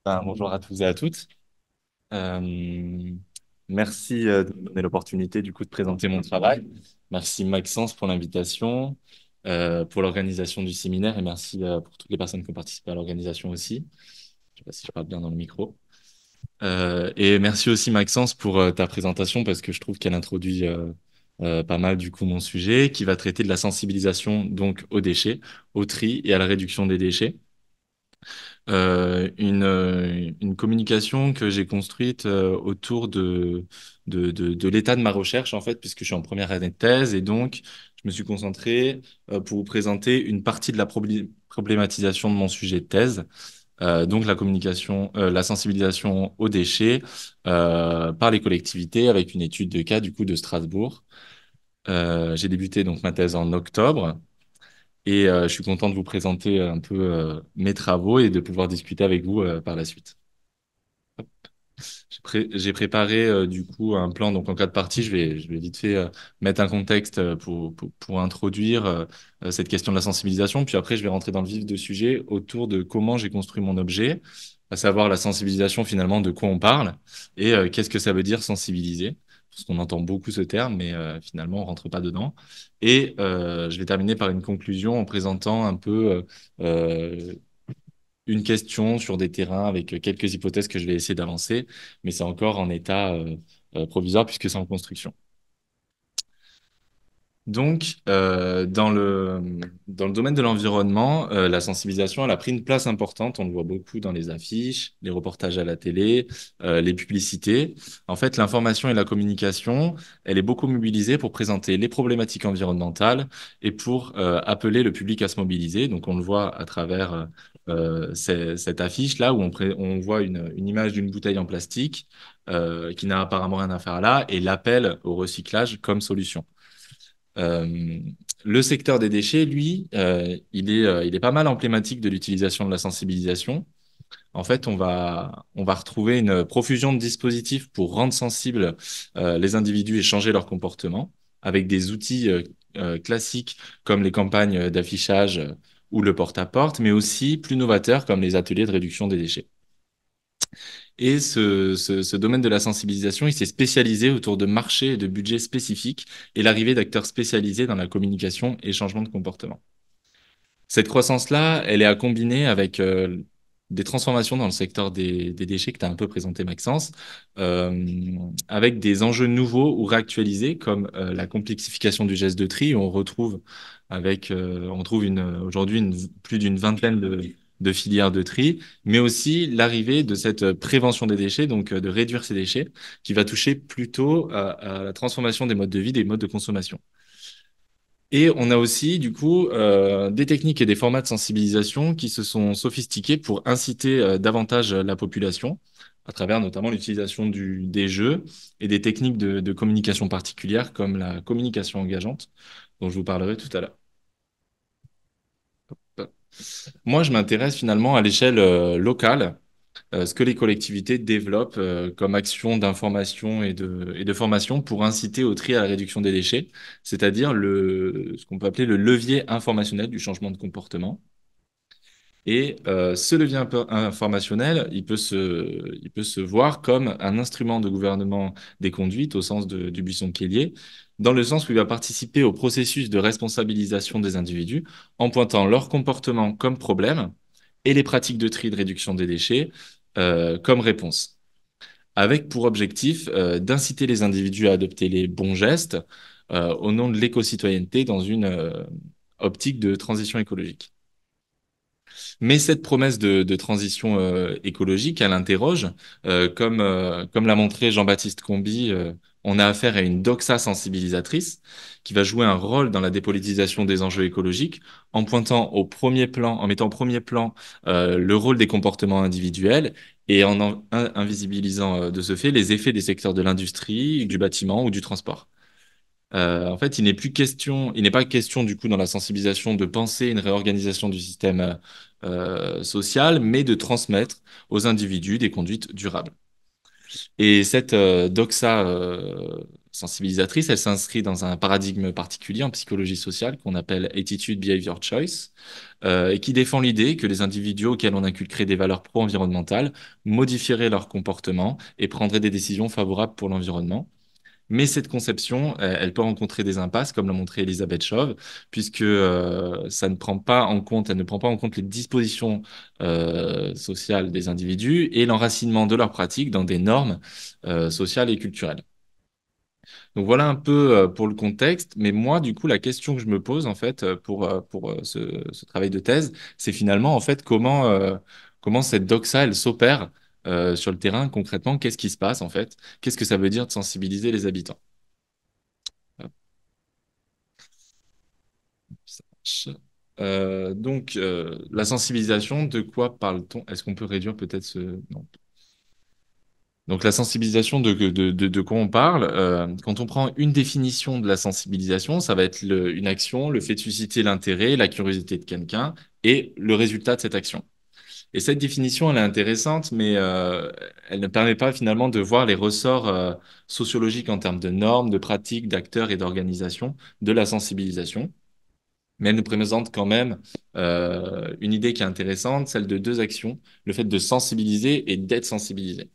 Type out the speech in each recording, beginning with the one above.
Bonjour à tous et à toutes. Euh, Merci de me donner l'opportunité du coup de présenter mon travail. Merci Maxence pour l'invitation, pour l'organisation du séminaire et merci pour toutes les personnes qui ont participé à l'organisation aussi. Je sais pas si je parle bien dans le micro. Et merci aussi Maxence pour ta présentation parce que je trouve qu'elle introduit pas mal du coup mon sujet qui va traiter de la sensibilisation donc aux déchets, au tri et à la réduction des déchets. Une communication que j'ai construite autour de l'état de ma recherche, en fait, puisque je suis en première année de thèse, et donc je me suis concentré pour vous présenter une partie de la problématisation de mon sujet de thèse, donc la communication, la sensibilisation aux déchets par les collectivités, avec une étude de cas du coup de Strasbourg. J'ai débuté donc ma thèse en octobre. Et je suis content de vous présenter un peu mes travaux et de pouvoir discuter avec vous par la suite. J'ai préparé du coup un plan. Donc en cas de partie, je vais vite fait mettre un contexte pour introduire cette question de la sensibilisation. Puis après, je vais rentrer dans le vif du sujet autour de comment j'ai construit mon objet, à savoir la sensibilisation finalement de quoi on parle et qu'est-ce que ça veut dire sensibiliser. Parce qu'on entend beaucoup ce terme, mais finalement, on rentre pas dedans. Et je vais terminer par une conclusion en présentant un peu une question sur des terrains avec quelques hypothèses que je vais essayer d'avancer, mais c'est encore en état provisoire puisque c'est en construction. Donc, dans le domaine de l'environnement, la sensibilisation, elle a pris une place importante. On le voit beaucoup dans les affiches, les reportages à la télé, les publicités. En fait, l'information et la communication, elle est beaucoup mobilisée pour présenter les problématiques environnementales et pour appeler le public à se mobiliser. Donc, on le voit à travers cette affiche-là où on voit une image d'une bouteille en plastique qui n'a apparemment rien à faire là et l'appel au recyclage comme solution. Euh, le secteur des déchets, lui, il est pas mal emblématique de l'utilisation de la sensibilisation. En fait, on va retrouver une profusion de dispositifs pour rendre sensibles les individus et changer leur comportement, avec des outils classiques comme les campagnes d'affichage ou le porte-à-porte, mais aussi plus novateurs comme les ateliers de réduction des déchets. Et ce domaine de la sensibilisation, il s'est spécialisé autour de marchés et de budgets spécifiques et l'arrivée d'acteurs spécialisés dans la communication et changement de comportement. Cette croissance-là, elle est à combiner avec des transformations dans le secteur des déchets que tu as un peu présenté, Maxence, avec des enjeux nouveaux ou réactualisés comme la complexification du geste de tri. On trouve aujourd'hui plus d'une vingtaine de filières de tri, mais aussi l'arrivée de cette prévention des déchets, donc de réduire ces déchets, qui va toucher plutôt à la transformation des modes de vie, des modes de consommation. Et on a aussi, du coup, des techniques et des formats de sensibilisation qui se sont sophistiqués pour inciter davantage la population, à travers notamment l'utilisation des jeux et des techniques de communication particulières comme la communication engageante, dont je vous parlerai tout à l'heure. Moi, je m'intéresse finalement à l'échelle locale, ce que les collectivités développent comme action d'information et de formation pour inciter au tri et à la réduction des déchets, c'est-à-dire ce qu'on peut appeler le levier informationnel du changement de comportement. Et ce levier informationnel, il peut se voir comme un instrument de gouvernement des conduites au sens du buisson de Kélié, dans le sens où il va participer au processus de responsabilisation des individus en pointant leur comportement comme problème et les pratiques de tri et de réduction des déchets comme réponse, avec pour objectif d'inciter les individus à adopter les bons gestes au nom de l'éco-citoyenneté dans une optique de transition écologique. Mais cette promesse de transition écologique, elle interroge, comme l'a montré Jean-Baptiste Comby, on a affaire à une doxa sensibilisatrice qui va jouer un rôle dans la dépolitisation des enjeux écologiques en pointant au premier plan, en mettant au premier plan le rôle des comportements individuels et en invisibilisant de ce fait les effets des secteurs de l'industrie, du bâtiment ou du transport. En fait, il n'est pas question du coup dans la sensibilisation de penser une réorganisation du système social, mais de transmettre aux individus des conduites durables. Et cette doxa sensibilisatrice, elle s'inscrit dans un paradigme particulier en psychologie sociale qu'on appelle Attitude Behavior Choice, et qui défend l'idée que les individus auxquels on inculquerait des valeurs pro-environnementales modifieraient leur comportement et prendraient des décisions favorables pour l'environnement. Mais cette conception, elle peut rencontrer des impasses, comme l'a montré Elisabeth Chauve, puisque ça ne prend pas en compte, elle ne prend pas en compte les dispositions sociales des individus et l'enracinement de leurs pratiques dans des normes sociales et culturelles. Donc voilà un peu pour le contexte. Mais moi, du coup, la question que je me pose en fait pour ce travail de thèse, c'est finalement en fait comment cette doxa elle s'opère sur le terrain concrètement. Qu'est-ce qui se passe en fait? Qu'est-ce que ça veut dire de sensibiliser les habitants? Hop, ça marche. La sensibilisation, de quoi parle-t-on? Est-ce qu'on peut réduire peut-être ce... Non. Donc la sensibilisation, de quoi on parle? Quand on prend une définition de la sensibilisation, ça va être une action, le fait de susciter l'intérêt, la curiosité de quelqu'un et le résultat de cette action. Et cette définition, elle est intéressante, mais elle ne permet pas finalement de voir les ressorts sociologiques en termes de normes, de pratiques, d'acteurs et d'organisation de la sensibilisation. Mais elle nous présente quand même une idée qui est intéressante, celle de deux actions, le fait de sensibiliser et d'être sensibilisé.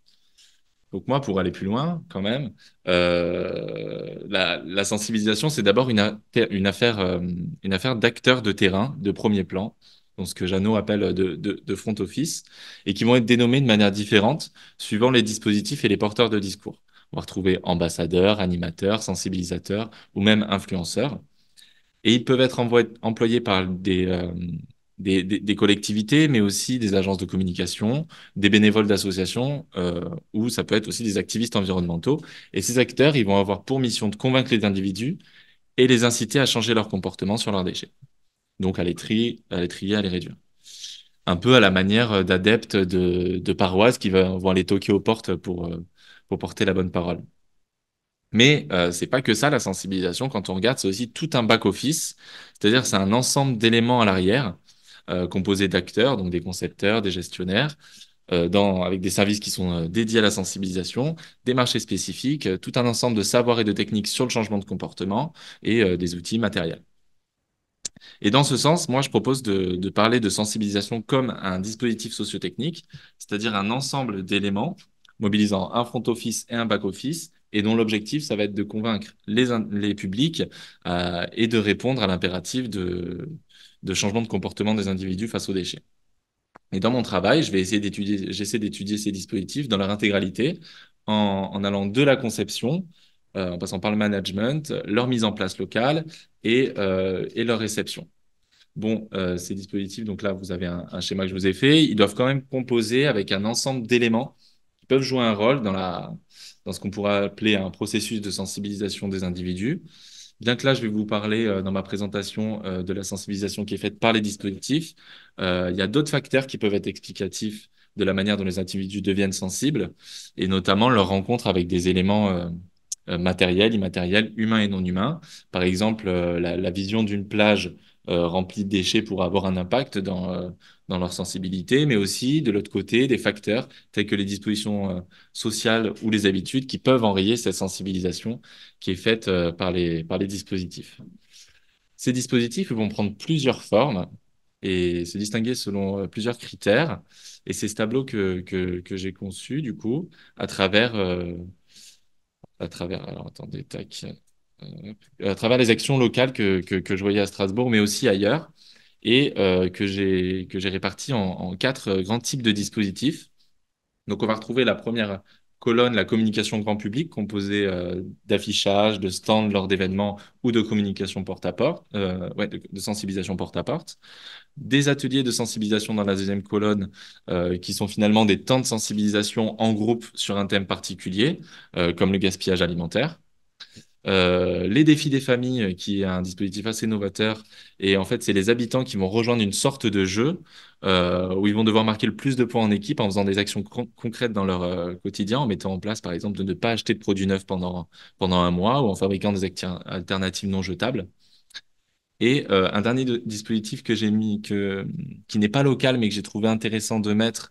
Donc moi, pour aller plus loin, quand même, la sensibilisation, c'est d'abord une affaire d'acteurs de terrain, de premier plan, donc ce que Jeannot appelle de front office, et qui vont être dénommés de manière différente suivant les dispositifs et les porteurs de discours. On va retrouver ambassadeurs, animateurs, sensibilisateurs ou même influenceurs. Et ils peuvent être employés par des collectivités, mais aussi des agences de communication, des bénévoles d'associations, ou ça peut être aussi des activistes environnementaux. Et ces acteurs, ils vont avoir pour mission de convaincre les individus et les inciter à changer leur comportement sur leurs déchets. Donc à les trier, à les réduire. Un peu à la manière d'adeptes de paroisses qui vont aller toquer aux portes pour porter la bonne parole. Mais c'est pas que ça, la sensibilisation. Quand on regarde, c'est aussi tout un back-office, c'est-à-dire c'est un ensemble d'éléments à l'arrière, composé d'acteurs, donc des concepteurs, des gestionnaires, avec des services qui sont dédiés à la sensibilisation, des marchés spécifiques, tout un ensemble de savoirs et de techniques sur le changement de comportement et des outils matériels. Et dans ce sens, moi, je propose de parler de sensibilisation comme un dispositif sociotechnique, c'est-à-dire un ensemble d'éléments mobilisant un front office et un back office, et dont l'objectif, ça va être de convaincre les publics et de répondre à l'impératif de changement de comportement des individus face aux déchets. Et dans mon travail, j'essaie d'étudier ces dispositifs dans leur intégralité, en allant de la conception, en passant par le management, leur mise en place locale et leur réception. Bon, ces dispositifs, donc là, vous avez un schéma que je vous ai fait. Ils doivent quand même composer avec un ensemble d'éléments qui peuvent jouer un rôle dans ce qu'on pourrait appeler un processus de sensibilisation des individus. Bien que là, je vais vous parler dans ma présentation de la sensibilisation qui est faite par les dispositifs, il y a d'autres facteurs qui peuvent être explicatifs de la manière dont les individus deviennent sensibles, et notamment leur rencontre avec des éléments matériels, immatériels, humains et non humains. Par exemple, la vision d'une plage remplie de déchets pourrait avoir un impact dans leur sensibilité, mais aussi de l'autre côté, des facteurs tels que les dispositions sociales ou les habitudes qui peuvent enrayer cette sensibilisation qui est faite par les dispositifs. Ces dispositifs ils vont prendre plusieurs formes et se distinguer selon plusieurs critères. Et c'est ce tableau que j'ai conçu, du coup, à travers, alors attendez, tac, à travers les actions locales que je voyais à Strasbourg, mais aussi ailleurs, et que j'ai réparties en quatre grands types de dispositifs. Donc, on va retrouver la première colonne, la communication grand public, composée d'affichage, de stands lors d'événements ou de communication porte-à-porte, ouais, de sensibilisation porte-à-porte. Des ateliers de sensibilisation dans la deuxième colonne, qui sont finalement des temps de sensibilisation en groupe sur un thème particulier, comme le gaspillage alimentaire. Les défis des familles, qui est un dispositif assez novateur. Et en fait, c'est les habitants qui vont rejoindre une sorte de jeu où ils vont devoir marquer le plus de points en équipe en faisant des actions concrètes dans leur quotidien, en mettant en place, par exemple, de ne pas acheter de produits neufs pendant un mois ou en fabriquant des alternatives non jetables. Et un dernier dispositif que j'ai mis, qui n'est pas local, mais que j'ai trouvé intéressant de mettre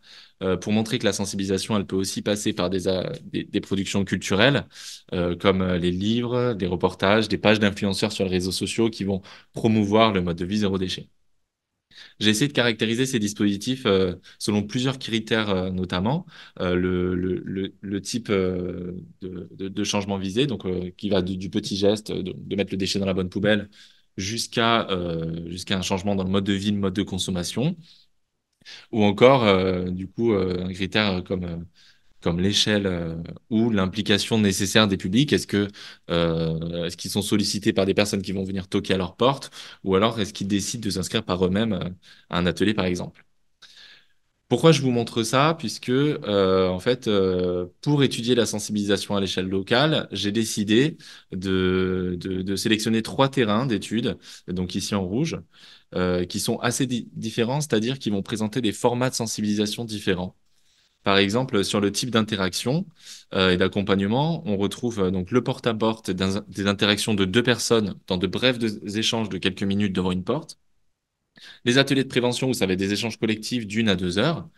pour montrer que la sensibilisation, elle peut aussi passer par des productions culturelles, comme les livres, des reportages, des pages d'influenceurs sur les réseaux sociaux qui vont promouvoir le mode de vie zéro déchet. J'ai essayé de caractériser ces dispositifs selon plusieurs critères, notamment le type de changement visé, donc qui va du petit geste de mettre le déchet dans la bonne poubelle jusqu'à un changement dans le mode de vie, le mode de consommation, ou encore du coup un critère comme l'échelle ou l'implication nécessaire des publics. Est-ce qu'ils sont sollicités par des personnes qui vont venir toquer à leur porte, ou alors est-ce qu'ils décident de s'inscrire par eux-mêmes à un atelier, par exemple? Pourquoi je vous montre ça? Puisque, en fait, pour étudier la sensibilisation à l'échelle locale, j'ai décidé de sélectionner trois terrains d'études, donc ici en rouge, qui sont assez différents, c'est-à-dire qu'ils vont présenter des formats de sensibilisation différents. Par exemple, sur le type d'interaction et d'accompagnement, on retrouve donc le porte-à-porte des interactions de deux personnes dans de brefs échanges de quelques minutes devant une porte, les ateliers de prévention où ça va être des échanges collectifs d'1 à 2 heures,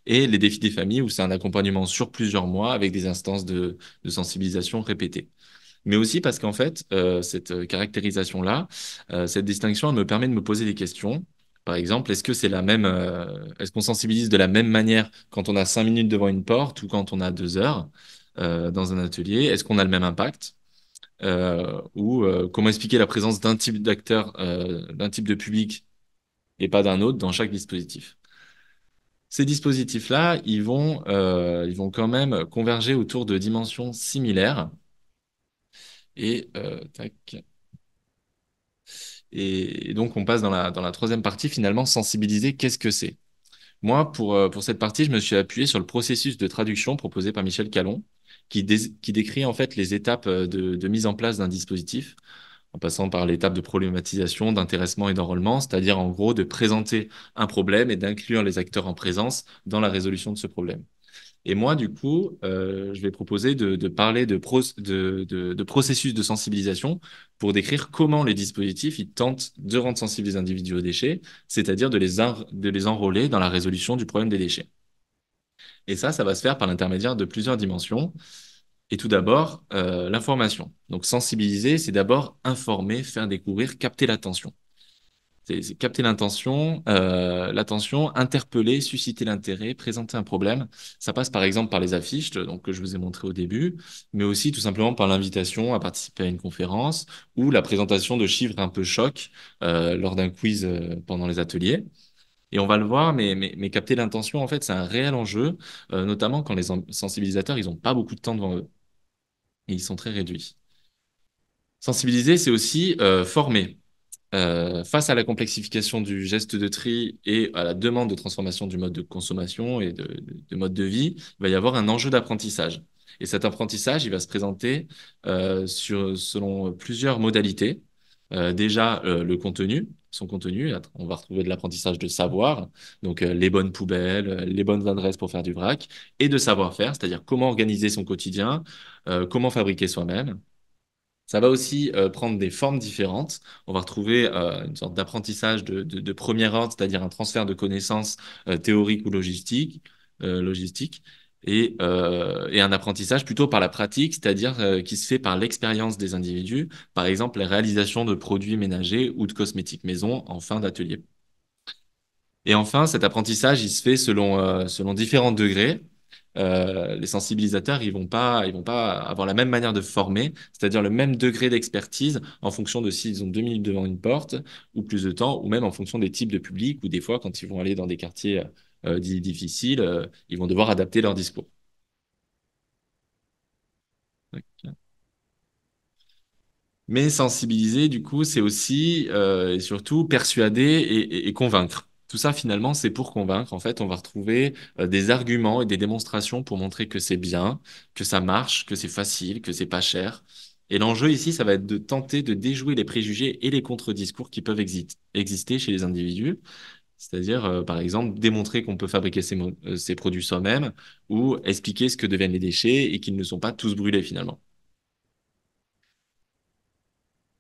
et les défis des familles où c'est un accompagnement sur plusieurs mois avec des instances de sensibilisation répétées. Mais aussi parce qu'en fait, cette caractérisation-là, cette distinction, elle me permet de me poser des questions. Par exemple, est-ce qu'on sensibilise de la même manière quand on a 5 minutes devant une porte ou quand on a 2 heures dans un atelier? Est-ce qu'on a le même impact? Ou comment expliquer la présence d'un type d'acteur, d'un type de public et pas d'un autre dans chaque dispositif? Ces dispositifs-là, ils vont quand même converger autour de dimensions similaires. Tac. Et donc, on passe dans la troisième partie, finalement, sensibiliser, qu'est-ce que c'est? Moi, pour cette partie, je me suis appuyé sur le processus de traduction proposé par Michel Calon, qui décrit en fait les étapes de mise en place d'un dispositif, en passant par l'étape de problématisation, d'intéressement et d'enrôlement, c'est-à-dire en gros de présenter un problème et d'inclure les acteurs en présence dans la résolution de ce problème. Et moi, du coup, je vais proposer de parler de processus de sensibilisation pour décrire comment les dispositifs ils tentent de rendre sensibles les individus aux déchets, c'est-à-dire de les enrôler dans la résolution du problème des déchets. Et ça va se faire par l'intermédiaire de plusieurs dimensions. Et tout d'abord, l'information. Donc, sensibiliser, c'est d'abord informer, faire découvrir, capter l'attention. C'est capter l'attention, interpeller, susciter l'intérêt, présenter un problème. Ça passe par exemple par les affiches, donc que je vous ai montré au début, mais aussi tout simplement par l'invitation à participer à une conférence ou la présentation de chiffres un peu chocs lors d'un quiz pendant les ateliers. Et on va le voir, mais capter l'intention, en fait, c'est un réel enjeu, notamment quand les sensibilisateurs, ils n'ont pas beaucoup de temps devant eux et ils sont très réduits. Sensibiliser, c'est aussi former. Face à la complexification du geste de tri et à la demande de transformation du mode de consommation et de mode de vie, il va y avoir un enjeu d'apprentissage. Et cet apprentissage, il va se présenter selon plusieurs modalités. Déjà, son contenu, on va retrouver de l'apprentissage de savoir, donc les bonnes poubelles, les bonnes adresses pour faire du vrac, et de savoir-faire, c'est-à-dire comment organiser son quotidien, comment fabriquer soi-même. Ça va aussi prendre des formes différentes. On va retrouver une sorte d'apprentissage de premier ordre, c'est-à-dire un transfert de connaissances théoriques ou logistiques, et un apprentissage plutôt par la pratique, c'est-à-dire qui se fait par l'expérience des individus, par exemple la réalisation de produits ménagers ou de cosmétiques maison en fin d'atelier. Et enfin, cet apprentissage, il se fait selon différents degrés. Les sensibilisateurs, ils vont pas avoir la même manière de former, c'est-à-dire le même degré d'expertise en fonction de s'ils ont 2 minutes devant une porte ou plus de temps, ou même en fonction des types de publics, ou des fois, quand ils vont aller dans des quartiers dits difficiles, ils vont devoir adapter leur discours. Mais sensibiliser, du coup, c'est aussi et surtout persuader et convaincre. Tout ça, finalement, c'est pour convaincre. En fait, on va retrouver des arguments et des démonstrations pour montrer que c'est bien, que ça marche, que c'est facile, que c'est pas cher. Et l'enjeu ici, ça va être de tenter de déjouer les préjugés et les contre-discours qui peuvent exister chez les individus. C'est-à-dire, par exemple, démontrer qu'on peut fabriquer ces produits soi-même ou expliquer ce que deviennent les déchets et qu'ils ne sont pas tous brûlés finalement.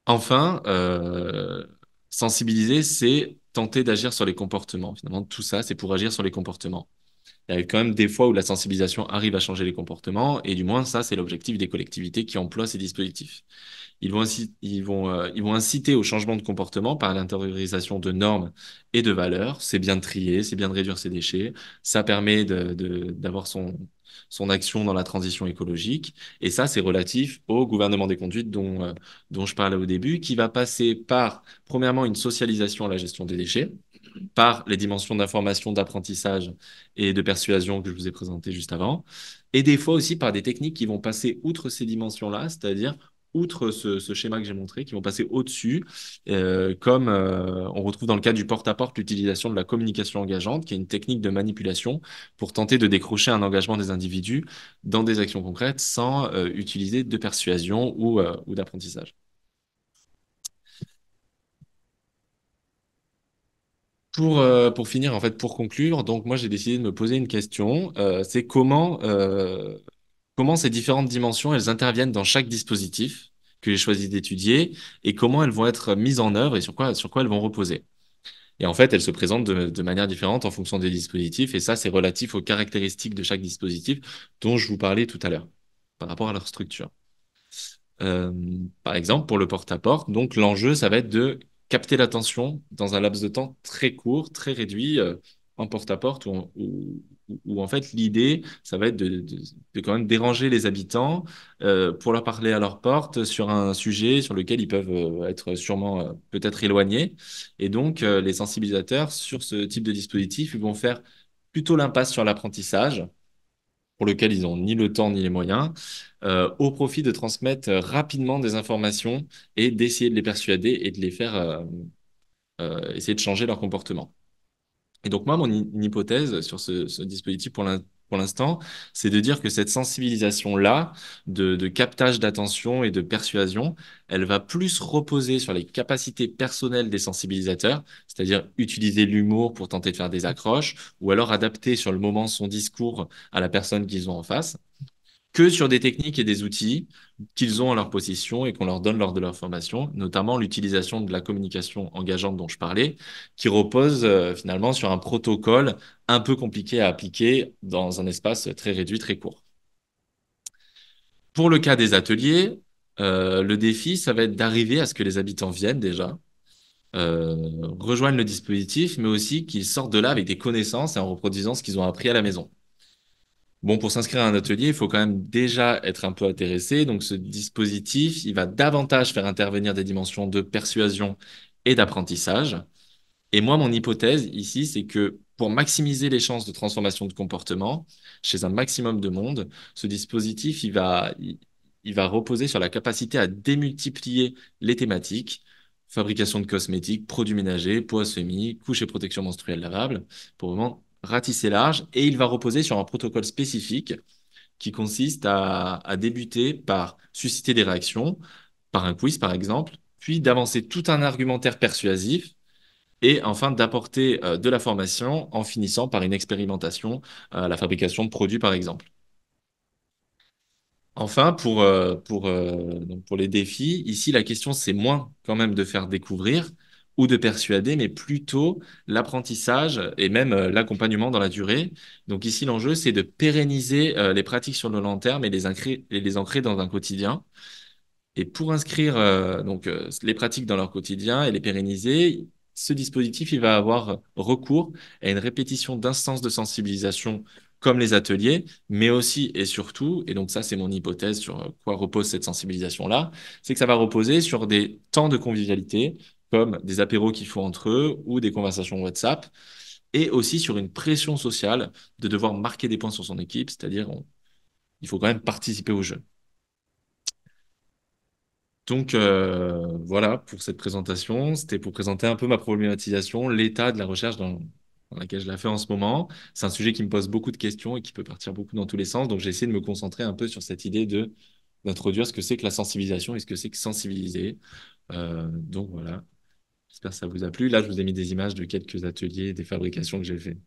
Enfin, Sensibiliser, c'est tenter d'agir sur les comportements. Finalement, tout ça, c'est pour agir sur les comportements. Il y a quand même des fois où la sensibilisation arrive à changer les comportements, et du moins, ça, c'est l'objectif des collectivités qui emploient ces dispositifs. Ils vont inciter au changement de comportement par l'intériorisation de normes et de valeurs. C'est bien de trier, c'est bien de réduire ses déchets. Ça permet d'avoir son action dans la transition écologique. Et ça, c'est relatif au gouvernement des conduites dont je parlais au début, qui va passer par, premièrement, une socialisation à la gestion des déchets, par les dimensions d'information, d'apprentissage et de persuasion que je vous ai présentées juste avant, et des fois aussi par des techniques qui vont passer outre ces dimensions-là, c'est-à-dire outre ce schéma que j'ai montré, qui vont passer au-dessus, comme on retrouve dans le cas du porte-à-porte l'utilisation de la communication engageante, qui est une technique de manipulation pour tenter de décrocher un engagement des individus dans des actions concrètes sans utiliser de persuasion ou d'apprentissage. Pour finir, en fait, pour conclure, donc moi j'ai décidé de me poser une question, c'est comment ces différentes dimensions, elles interviennent dans chaque dispositif que j'ai choisi d'étudier et comment elles vont être mises en œuvre et sur quoi elles vont reposer. Et en fait, elles se présentent de manière différente en fonction des dispositifs et ça, c'est relatif aux caractéristiques de chaque dispositif dont je vous parlais tout à l'heure par rapport à leur structure. Euh, Par exemple, pour le porte-à-porte, donc l'enjeu, ça va être de capter l'attention dans un laps de temps très court, très réduit, en porte-à-porte, où, en fait l'idée, ça va être de quand même déranger les habitants pour leur parler à leur porte sur un sujet sur lequel ils peuvent être sûrement peut-être éloignés. Et donc, les sensibilisateurs sur ce type de dispositif, ils vont faire plutôt l'impasse sur l'apprentissage pour lequel ils n'ont ni le temps ni les moyens, au profit de transmettre rapidement des informations et d'essayer de les persuader et de les faire essayer de changer leur comportement. Et donc moi, mon hypothèse sur ce dispositif pour l'instant, c'est de dire que cette sensibilisation-là, de captage d'attention et de persuasion, elle va plus reposer sur les capacités personnelles des sensibilisateurs, c'est-à-dire utiliser l'humour pour tenter de faire des accroches, ou alors adapter sur le moment son discours à la personne qu'ils ont en face que sur des techniques et des outils qu'ils ont à leur possession et qu'on leur donne lors de leur formation, notamment l'utilisation de la communication engageante dont je parlais, qui repose finalement sur un protocole un peu compliqué à appliquer dans un espace très réduit, très court. Pour le cas des ateliers, le défi, ça va être d'arriver à ce que les habitants viennent déjà, rejoignent le dispositif, mais aussi qu'ils sortent de là avec des connaissances et en reproduisant ce qu'ils ont appris à la maison. Bon, pour s'inscrire à un atelier, il faut quand même déjà être un peu intéressé. Donc, ce dispositif, il va davantage faire intervenir des dimensions de persuasion et d'apprentissage. Et moi, mon hypothèse ici, c'est que pour maximiser les chances de transformation de comportement chez un maximum de monde, ce dispositif, il va reposer sur la capacité à démultiplier les thématiques, fabrication de cosmétiques, produits ménagers, poids semi, couches et protection menstruelle lavable, pour vraiment ratisser large. Et il va reposer sur un protocole spécifique qui consiste à débuter par susciter des réactions, par un quiz par exemple, puis d'avancer tout un argumentaire persuasif et enfin d'apporter de la formation en finissant par une expérimentation à la fabrication de produits, par exemple. Enfin, donc pour les défis, ici, la question, c'est moins quand même de faire découvrir ou de persuader, mais plutôt l'apprentissage et même l'accompagnement dans la durée. Donc ici, l'enjeu, c'est de pérenniser les pratiques sur le long terme et les ancrer dans un quotidien. Et pour inscrire les pratiques dans leur quotidien et les pérenniser, ce dispositif il va avoir recours à une répétition d'instances de sensibilisation comme les ateliers, mais aussi et surtout, et donc ça c'est mon hypothèse sur quoi repose cette sensibilisation-là, c'est que ça va reposer sur des temps de convivialité, comme des apéros qu'il faut entre eux ou des conversations WhatsApp, et aussi sur une pression sociale de devoir marquer des points sur son équipe, c'est-à-dire il faut quand même participer au jeu. Donc voilà pour cette présentation. C'était pour présenter un peu ma problématisation, l'état de la recherche dans laquelle je la fais en ce moment. C'est un sujet qui me pose beaucoup de questions et qui peut partir beaucoup dans tous les sens. Donc j'ai essayé de me concentrer un peu sur cette idée de d'introduire ce que c'est que la sensibilisation et ce que c'est que sensibiliser. Donc voilà, j'espère que ça vous a plu. Là, je vous ai mis des images de quelques ateliers, des fabrications que j'ai fait.